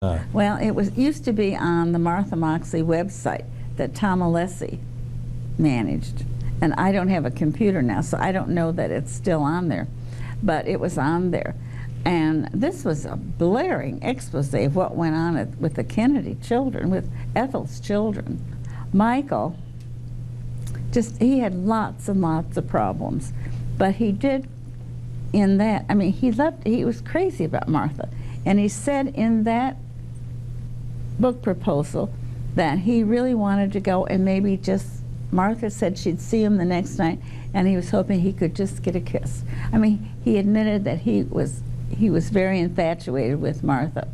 Well, used to be on the Martha Moxley website that Tom Alessi managed. And I don't have a computer now, so I don't know that it's still on there. But it was on there. And this was a blaring expose of what went on with the Kennedy children, with Ethel's children. Michael, he had lots and lots of problems. But he did in that, I mean, he was crazy about Martha. And he said in that book proposal that he really wanted to go and maybe Martha said she'd see him the next night and he was hoping he could just get a kiss. I mean, he admitted that he was very infatuated with Martha.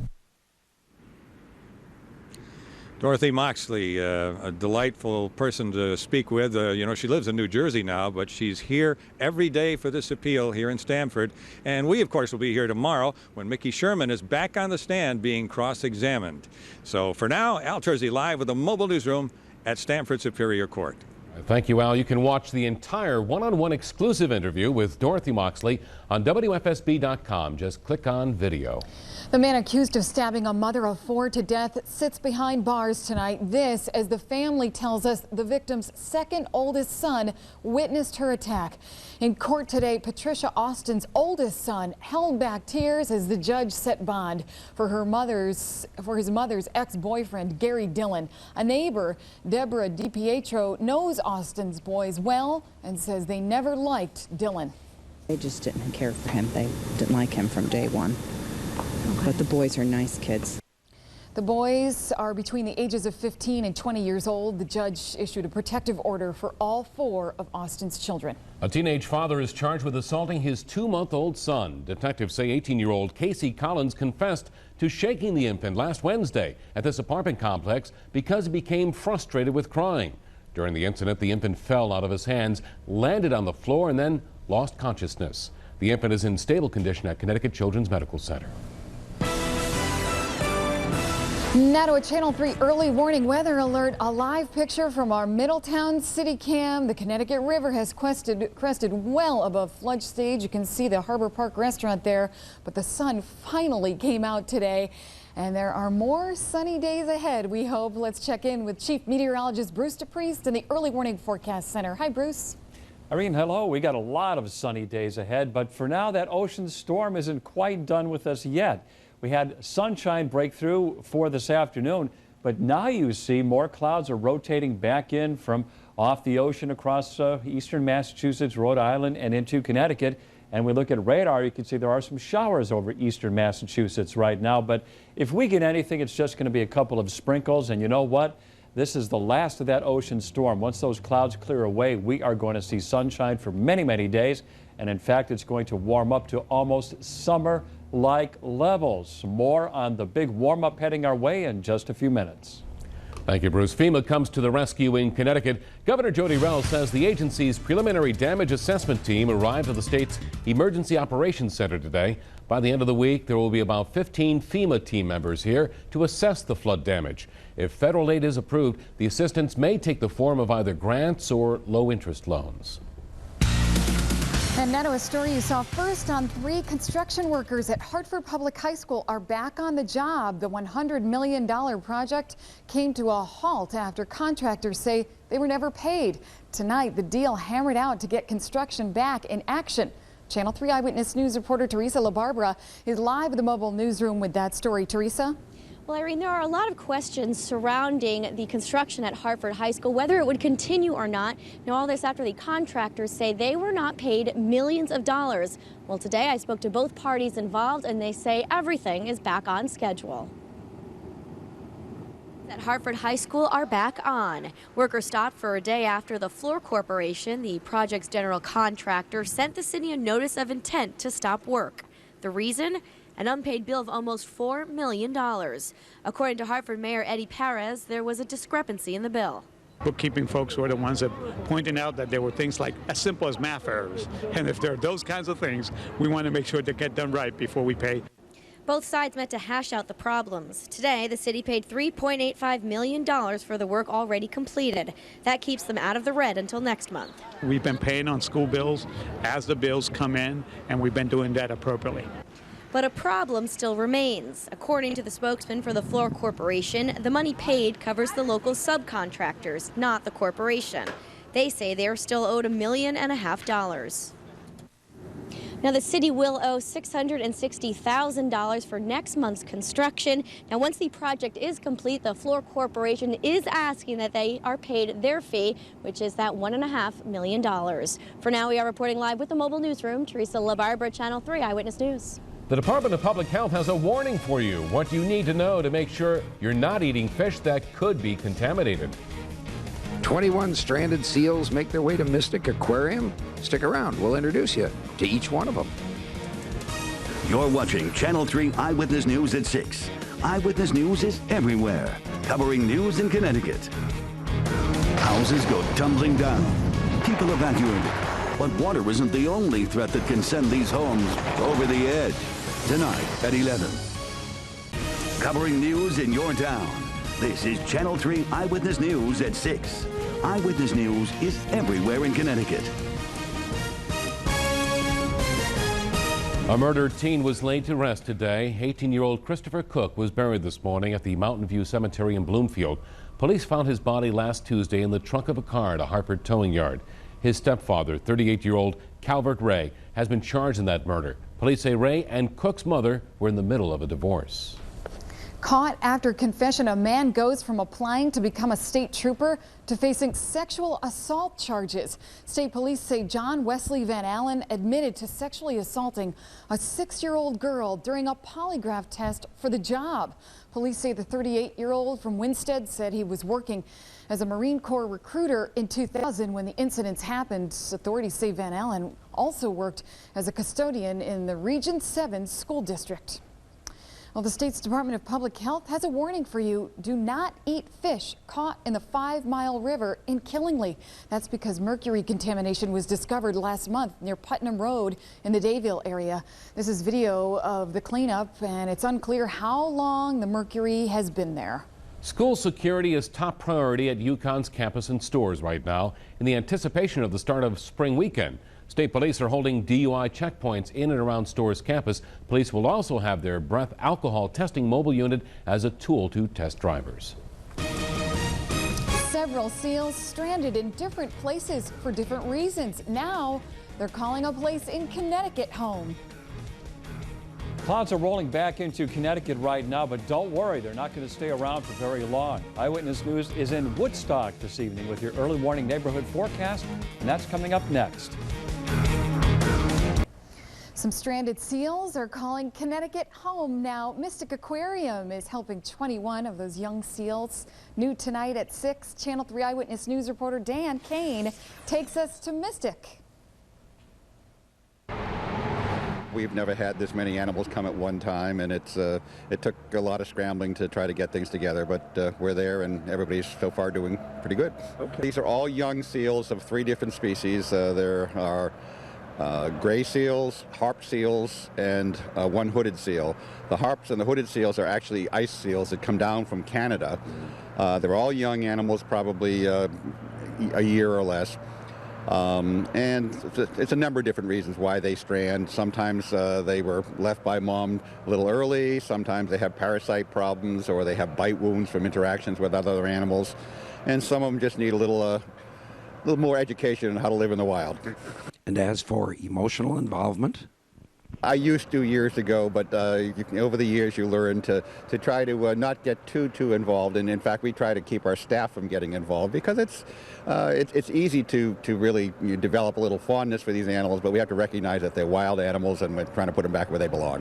Dorothy Moxley, a delightful person to speak with. You know, she lives in New Jersey now, but she's here every day for this appeal here in Stamford. And we, of course, will be here tomorrow when Mickey Sherman is back on the stand being cross-examined. So for now, Al Terzi live with the mobile newsroom at Stamford Superior Court. Thank you, Al. You can watch the entire one-on-one exclusive interview with Dorothy Moxley on WFSB.com. Just click on video. The man accused of stabbing a mother of 4 to death sits behind bars tonight. This, as the family tells us, the victim's second oldest son witnessed her attack. In court today, Patricia Austin's oldest son held back tears as the judge set bond for his mother's ex-boyfriend, Gary Dillon. A neighbor, Deborah DiPietro, knows Austin's boys well and says they never liked Dillon. They just didn't care for him. They didn't like him from day one. Okay. But the boys are nice kids. The boys are between the ages of 15 and 20 years old. The judge issued a protective order for all 4 of Austin's children. A teenage father is charged with assaulting his 2-month-old son. Detectives say 18-year-old Casey Collins confessed to shaking the infant last Wednesday at this apartment complex because he became frustrated with crying. During the incident, the infant fell out of his hands, landed on the floor, and then lost consciousness. The infant is in stable condition at Connecticut Children's Medical Center. Now to a Channel 3 early warning weather alert. A live picture from our Middletown city cam. The Connecticut River has crested well above flood stage. You can see the Harbor Park restaurant there, but the sun finally came out today. And there are more sunny days ahead, we hope. Let's check in with Chief Meteorologist Bruce DePrest in the Early Warning Forecast Center. Hi, Bruce. Irene, hello. We got a lot of sunny days ahead, but for now, that ocean storm isn't quite done with us yet. We had sunshine breakthrough for this afternoon, but now you see more clouds are rotating back in from off the ocean across eastern Massachusetts, Rhode Island, and into Connecticut. And we look at radar, you can see there are some showers over eastern Massachusetts right now. But if we get anything, it's just going to be a couple of sprinkles. And you know what? This is the last of that ocean storm. Once those clouds clear away, we are going to see sunshine for many, many days. And in fact, it's going to warm up to almost summer-like levels. More on the big warm-up heading our way in just a few minutes. Thank you, Bruce. FEMA comes to the rescue in Connecticut. Governor Jody Rell says the agency's preliminary damage assessment team arrived at the state's Emergency Operations Center today. By the end of the week, there will be about 15 FEMA team members here to assess the flood damage. If federal aid is approved, the assistance may take the form of either grants or low-interest loans. And now to a story you saw first on 3 construction workers at Hartford Public High School are back on the job. The $100 million project came to a halt after contractors say they were never paid. Tonight, the deal hammered out to get construction back in action. Channel 3 Eyewitness News reporter Teresa LaBarbera is live at the mobile newsroom with that story. Teresa? Well, Irene, there are a lot of questions surrounding the construction at Hartford High School, whether it would continue or not. Now, all this after the contractors say they were not paid millions of dollars. Well, today I spoke to both parties involved, and they say everything is back on schedule. At Hartford High School are back on. Workers stopped for a day after the Floor Corporation, the project's general contractor, sent the city a notice of intent to stop work. The reason? An unpaid bill of almost $4 million. According to Hartford Mayor Eddie Perez, there was a discrepancy in the bill. Bookkeeping folks were the ones that pointed out that there were things like as simple as math errors. And if there are those kinds of things, we want to make sure they get done right before we pay. Both sides met to hash out the problems. Today, the city paid $3.85 million for the work already completed. That keeps them out of the red until next month. We've been paying on school bills as the bills come in, and we've been doing that appropriately. But a problem still remains. According to the spokesman for the Floor Corporation, the money paid covers the local subcontractors, not the corporation. They say they are still owed $1.5 million. Now, the city will owe $660,000 for next month's construction. Now, once the project is complete, the Floor Corporation is asking that they are paid their fee, which is that $1.5 million. For now, we are reporting live with the mobile newsroom. Teresa, LaBarbera, Channel 3 Eyewitness News. The Department of Public Health has a warning for you. What you need to know to make sure you're not eating fish that could be contaminated. 21 stranded seals make their way to Mystic Aquarium. Stick around. We'll introduce you to each one of them. You're watching Channel 3 Eyewitness News at 6. Eyewitness News is everywhere, covering news in Connecticut. Houses go tumbling down. People evacuated. But water isn't the only threat that can send these homes over the edge. Tonight at 11. Covering news in your town. This is Channel 3 Eyewitness News at 6. Eyewitness News is everywhere in Connecticut. A murdered teen was laid to rest today. 18-year-old Christopher Cook was buried this morning at the Mountain View Cemetery in Bloomfield. Police found his body last Tuesday in the trunk of a car at a Hartford towing yard. His stepfather, 38-year-old Calvert Ray, has been charged in that murder. Police say Ray and Cook's mother were in the middle of a divorce. Caught after confession, a man goes from applying to become a state trooper to facing sexual assault charges. State police say John Wesley Van Allen admitted to sexually assaulting a 6-year-old girl during a polygraph test for the job. Police say the 38-year-old from Winstead said he was working as a Marine Corps recruiter in 2000 when the incidents happened. Authorities say Van Allen also worked as a custodian in the Region 7 school district. Well, the state's Department of Public Health has a warning for you. Do not eat fish caught in the 5 Mile River in Killingly. That's because mercury contamination was discovered last month near Putnam Road in the Dayville area. This is video of the cleanup, and it's unclear how long the mercury has been there. School security is top priority at UConn's campus and stores right now in the anticipation of the start of spring weekend. State police are holding DUI checkpoints in and around Stores campus. Police will also have their breath alcohol testing mobile unit as a tool to test drivers. Several seals stranded in different places for different reasons. Now they're calling a place in Connecticut home. Clouds are rolling back into Connecticut right now, but don't worry, they're not going to stay around for very long. Eyewitness News is in Woodstock this evening with your early warning neighborhood forecast, and that's coming up next. Some stranded seals are calling Connecticut home now. Mystic Aquarium is helping 21 of those young seals. New tonight at 6, Channel 3 Eyewitness News reporter Dan Kain takes us to Mystic. We've never had this many animals come at one time, and it took a lot of scrambling to try to get things together, but we're there, and everybody's so far doing pretty good. Okay. These are all young seals of 3 different species. There are gray seals, harp seals, and one hooded seal. The harps and the hooded seals are actually ice seals that come down from Canada. They're all young animals, probably a year or less. And it's a number of different reasons why they strand. Sometimes they were left by mom a little early. Sometimes they have parasite problems, or they have bite wounds from interactions with other animals. And some of them just need a little more education on how to live in the wild. And as for emotional involvement? I used to years ago, but over the years you learn to try to not get too involved. And in fact, we try to keep our staff from getting involved, because it's easy to really develop a little fondness for these animals, but we have to recognize that they're wild animals, and we're trying to put them back where they belong.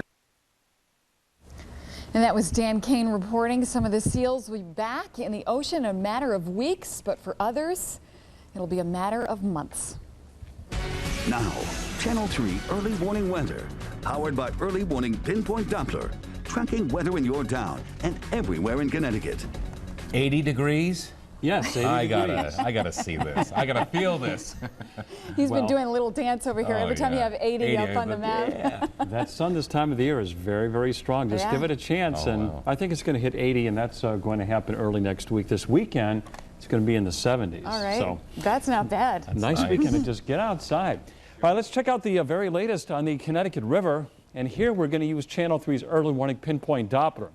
And that was Dan Kain reporting. Some of the seals will be back in the ocean in a matter of weeks, but for others, it'll be a matter of months. Now, Channel 3 Early Warning Weather, powered by Early Warning Pinpoint Doppler, tracking weather in your town and everywhere in Connecticut. 80 degrees? Yes, 80 I gotta see this. I gotta feel this. He's been doing a little dance over here every time you have 80 up on the map. Yeah. That sun this time of the year is very, very strong. Just give it a chance, and I think it's going to hit 80, and that's going to happen early next week. This weekend, it's going to be in the 70s. All right, so that's not bad. A nice weekend to just get outside. All right, let's check out the very latest on the Connecticut River. And here we're going to use Channel 3's early warning pinpoint Doppler.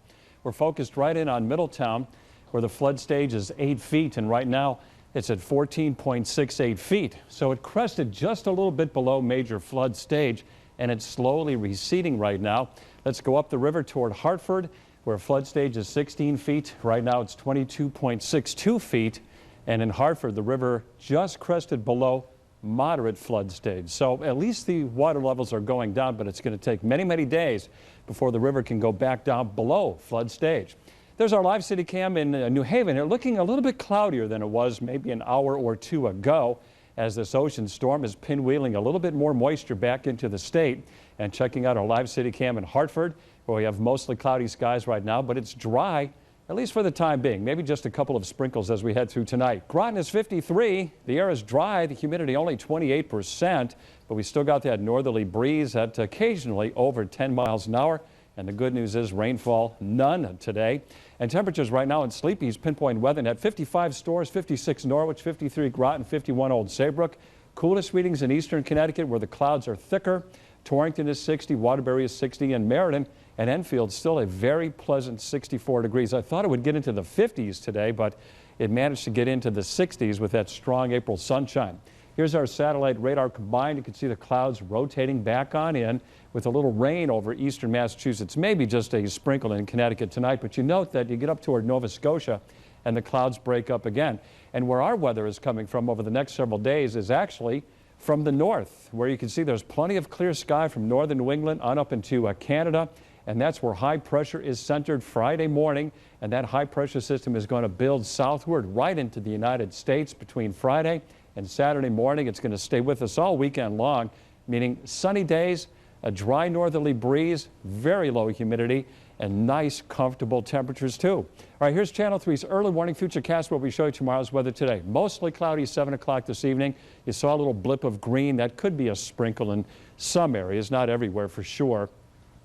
We're focused right in on Middletown, where the flood stage is 8 feet, and right now it's at 14.68 feet. So it crested just a little bit below major flood stage, and it's slowly receding right now. Let's go up the river toward Hartford, where flood stage is 16 feet. Right now it's 22.62 feet. And in Hartford, the river just crested below moderate flood stage. So at least the water levels are going down, but it's going to take many, many days before the river can go back down below flood stage. There's our live city cam in New Haven. Here, looking a little bit cloudier than it was maybe an hour or two ago, as this ocean storm is pinwheeling a little bit more moisture back into the state. And checking out our live city cam in Hartford, where we have mostly cloudy skies right now, but it's dry, at least for the time being. Maybe just a couple of sprinkles as we head through tonight. Groton is 53. The air is dry. The humidity only 28%, but we still got that northerly breeze at occasionally over 10 miles an hour. And the good news is rainfall, none today. And temperatures right now in Sleepy's pinpoint weather at 55 Storrs, 56 Norwich, 53 Groton, 51 Old Saybrook. Coolest readings in eastern Connecticut, where the clouds are thicker. Torrington is 60, Waterbury is 60, and Meriden and Enfield still a very pleasant 64 degrees. I thought it would get into the 50s today, but it managed to get into the 60s with that strong April sunshine. Here's our satellite radar combined. You can see the clouds rotating back on in with a little rain over eastern Massachusetts. Maybe just a sprinkle in Connecticut tonight, but you note that you get up toward Nova Scotia and the clouds break up again. And where our weather is coming from over the next several days is actually from the north, where you can see there's plenty of clear sky from northern New England on up into Canada. And that's where high pressure is centered Friday morning. And that high pressure system is going to build southward right into the United States between Friday and Saturday morning. It's going to stay with us all weekend long, meaning sunny days, a dry northerly breeze, very low humidity, and nice, comfortable temperatures too. All right, here's Channel 3's early warning futurecast, where we show you tomorrow's weather today. Mostly cloudy, 7 o'clock this evening. You saw a little blip of green. That could be a sprinkle in some areas, not everywhere for sure.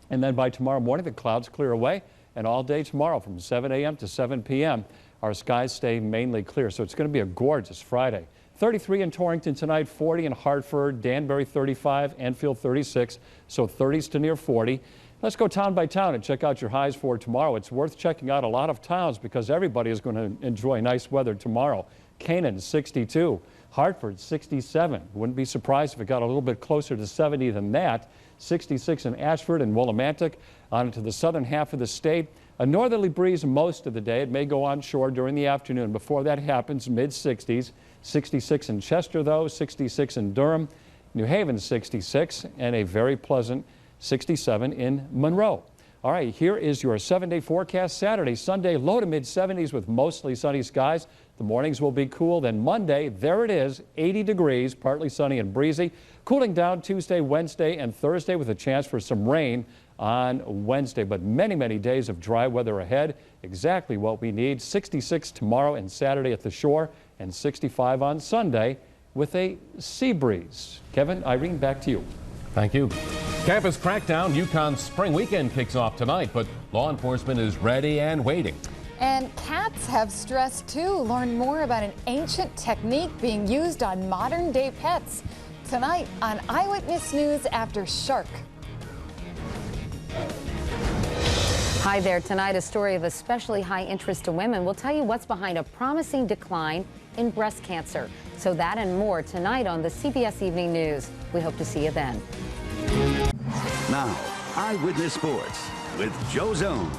And then by tomorrow morning, the clouds clear away, and all day tomorrow from 7 a.m. to 7 p.m., our skies stay mainly clear. So it's going to be a gorgeous Friday. 33 in Torrington tonight, 40 in Hartford, Danbury 35, Enfield 36, so 30s to near 40. Let's go town by town and check out your highs for tomorrow. It's worth checking out a lot of towns because everybody is going to enjoy nice weather tomorrow. Kain 62, Hartford 67. Wouldn't be surprised if it got a little bit closer to 70 than that. 66 in Ashford and Willimantic. On into the southern half of the state. A northerly breeze most of the day. It may go onshore during the afternoon. Before that happens, mid-60s. 66 in Chester, though, 66 in Durham, New Haven 66, and a very pleasant 67 in Monroe. All right, here is your 7-day forecast. Saturday, Sunday, low to mid-70s with mostly sunny skies. The mornings will be cool. Then Monday, there it is, 80 degrees, partly sunny and breezy. Cooling down Tuesday, Wednesday, and Thursday with a chance for some rain on Wednesday. But many, many days of dry weather ahead. Exactly what we need. 66 tomorrow and Saturday at the shore, and 65 on Sunday with a sea breeze. Kevin, Irene, back to you. Thank you. Campus crackdown, Yukon Spring Weekend kicks off tonight, but law enforcement is ready and waiting. And cats have stress too. Learn more about an ancient technique being used on modern day pets tonight on Eyewitness News after Shark. Hi there. Tonight, a story of especially high interest to women. We'll tell you what's behind a promising decline in breast cancer. So that and more tonight on the CBS Evening News. We hope to see you then. Now, Eyewitness Sports with Joe Zone.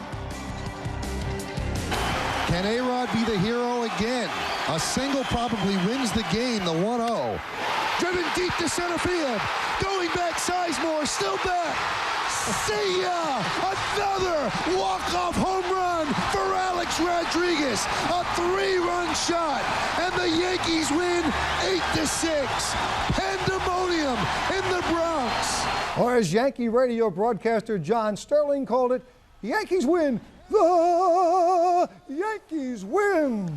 Can A-Rod be the hero again? A single probably wins the game, the 1-0. Driven deep to center field. Going back, Sizemore, still back. See ya! Another walk-off home run for Alex Rodriguez. A 3-run shot, and the Yankees win 8-6. Pandemonium in the Bronx. Or as Yankee radio broadcaster John Sterling called it, Yankees win. The Yankees win.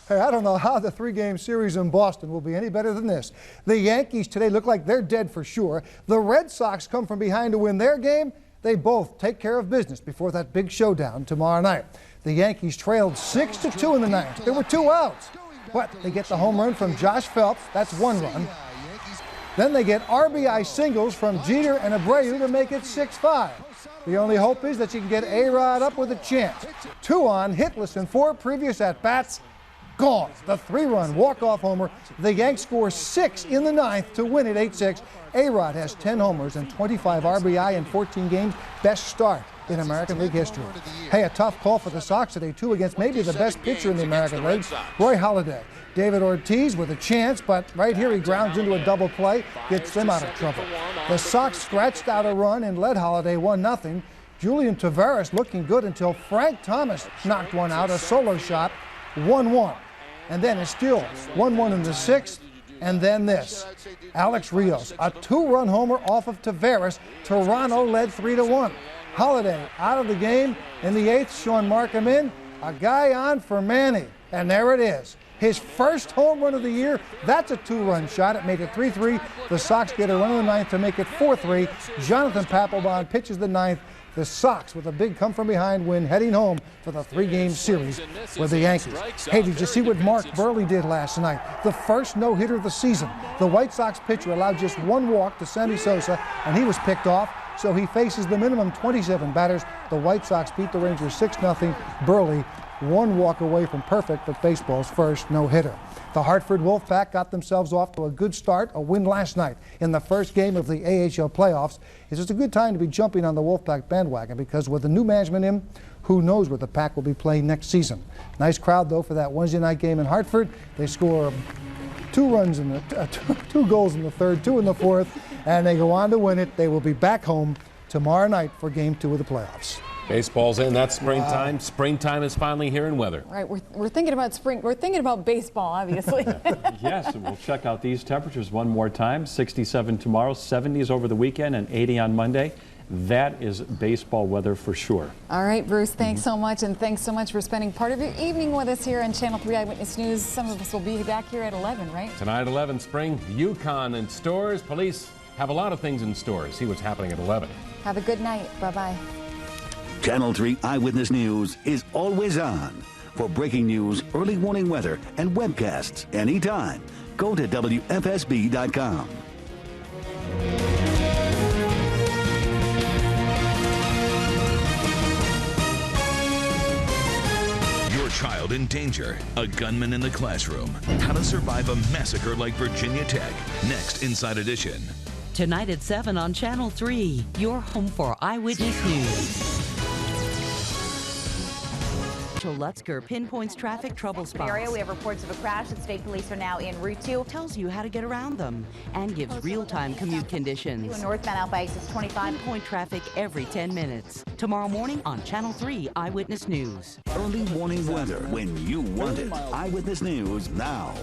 Hey, I don't know how the 3-game series in Boston will be any better than this. The Yankees today look like they're dead for sure. The Red Sox come from behind to win their game. They both take care of business before that big showdown tomorrow night. The Yankees trailed 6-2 in the ninth. There were 2 outs. But they get the home run from Josh Phelps. That's 1 run. Then they get RBI singles from Jeter and Abreu to make it 6-5. The only hope is that you can get A-Rod up with a chance. 2 on, hitless in 4 previous at-bats. Gone. The 3-run walk-off homer. The Yanks score 6 in the 9th to win it 8-6. A-Rod has 10 homers and 25 RBI in 14 games. Best start in American League history. Hey, a tough call for the Sox today, too, against maybe the best pitcher in the American League, Roy Halladay. David Ortiz with a chance, but right here he grounds into a double play, gets them out of trouble. The Sox scratched out a run and led Halladay 1-0. Julian Tavares looking good until Frank Thomas knocked one out, a solo shot, 1-1. And then it's still 1-1 in the 6th, and then this. Alex Rios, a 2-run homer off of Tavares. Toronto led 3-1. Halladay out of the game in the 8th. Sean Markham in. A guy on for Manny. And there it is. His first home run of the year. That's a 2-run shot. It made it 3-3. The Sox get a run in the 9th to make it 4-3. Jonathan Papelbon pitches the 9th. The Sox with a big come-from-behind win heading home for the 3-game series with the Yankees. Hey, did you see what Mark Burley did last night? The first no-hitter of the season. The White Sox pitcher allowed just 1 walk to Sammy Sosa, and he was picked off, so he faces the minimum 27 batters. The White Sox beat the Rangers 6-0. Burley 1 walk away from perfect, but baseball's first no-hitter. The Hartford Wolfpack got themselves off to a good start, a win last night in the first game of the AHL playoffs. It's just a good time to be jumping on the Wolfpack bandwagon because with the new management in, who knows where the Pack will be playing next season. Nice crowd, though, for that Wednesday night game in Hartford. They score 2 runs in the 2 goals in the 3rd, 2 in the 4th, and they go on to win it. They will be back home tomorrow night for Game 2 of the playoffs. Baseball's in. That's springtime. Wow. Springtime is finally here in weather. Right. We're thinking about spring. We're thinking about baseball, obviously. Yes, we'll check out these temperatures one more time. 67 tomorrow, 70s over the weekend, and 80 on Monday. That is baseball weather for sure. All right, Bruce, thanks so much, and thanks so much for spending part of your evening with us here on Channel 3 Eyewitness News. Some of us will be back here at 11, right? Tonight at 11, spring Yukon in stores. Police have a lot of things in stores. See what's happening at 11. Have a good night. Bye-bye. Channel 3 Eyewitness News is always on. For breaking news, early warning weather, and webcasts anytime, go to WFSB.com. Your child in danger, a gunman in the classroom, how to survive a massacre like Virginia Tech. Next Inside Edition. Tonight at 7 on Channel 3, your home for Eyewitness News. Lutzker pinpoints traffic trouble spots. Area, we have reports of a crash, and state police are now en route to. Tells you how to get around them and gives real-time commute conditions. Northbound out by exit 25. Pinpoint traffic every 10 minutes. Tomorrow morning on Channel 3 Eyewitness News. Early warning weather when you want it. Eyewitness News now.